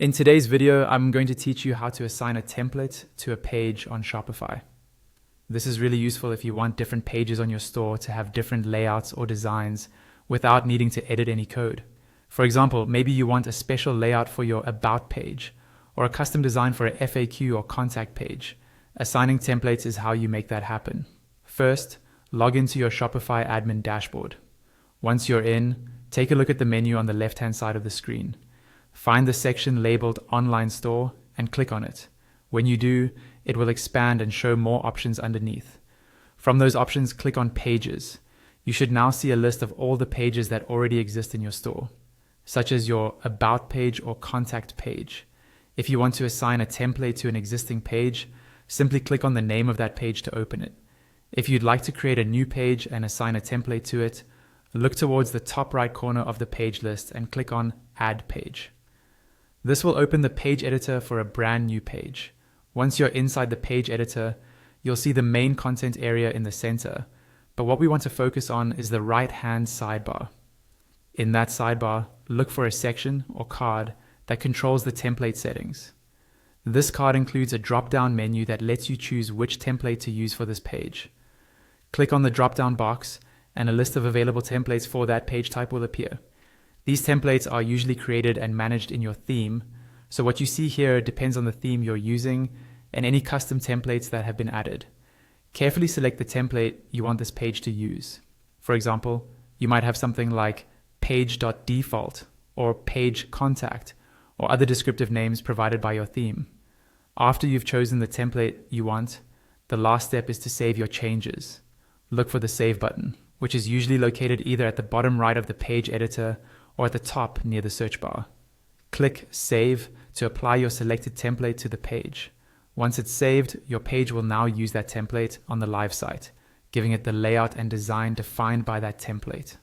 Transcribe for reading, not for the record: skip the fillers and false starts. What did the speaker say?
In today's video, I'm going to teach you how to assign a template to a page on Shopify. This is really useful if you want different pages on your store to have different layouts or designs without needing to edit any code. For example, maybe you want a special layout for your About page or a custom design for a FAQ or contact page. Assigning templates is how you make that happen. First, log into your Shopify admin dashboard. Once you're in, take a look at the menu on the left-hand side of the screen. Find the section labeled Online Store and click on it. When you do, it will expand and show more options underneath. From those options, click on Pages. You should now see a list of all the pages that already exist in your store, such as your About page or Contact page. If you want to assign a template to an existing page, simply click on the name of that page to open it. If you'd like to create a new page and assign a template to it, look towards the top right corner of the page list and click on Add Page. This will open the page editor for a brand new page. Once you're inside the page editor, you'll see the main content area in the center, but what we want to focus on is the right-hand sidebar. In that sidebar, look for a section or card that controls the template settings. This card includes a drop-down menu that lets you choose which template to use for this page. Click on the drop-down box and a list of available templates for that page type will appear. These templates are usually created and managed in your theme, so what you see here depends on the theme you're using and any custom templates that have been added. Carefully select the template you want this page to use. For example, you might have something like page.default or page contact or other descriptive names provided by your theme. After you've chosen the template you want, the last step is to save your changes. Look for the Save button, which is usually located either at the bottom right of the page editor or at the top near the search bar. Click Save to apply your selected template to the page. Once it's saved, your page will now use that template on the live site, giving it the layout and design defined by that template.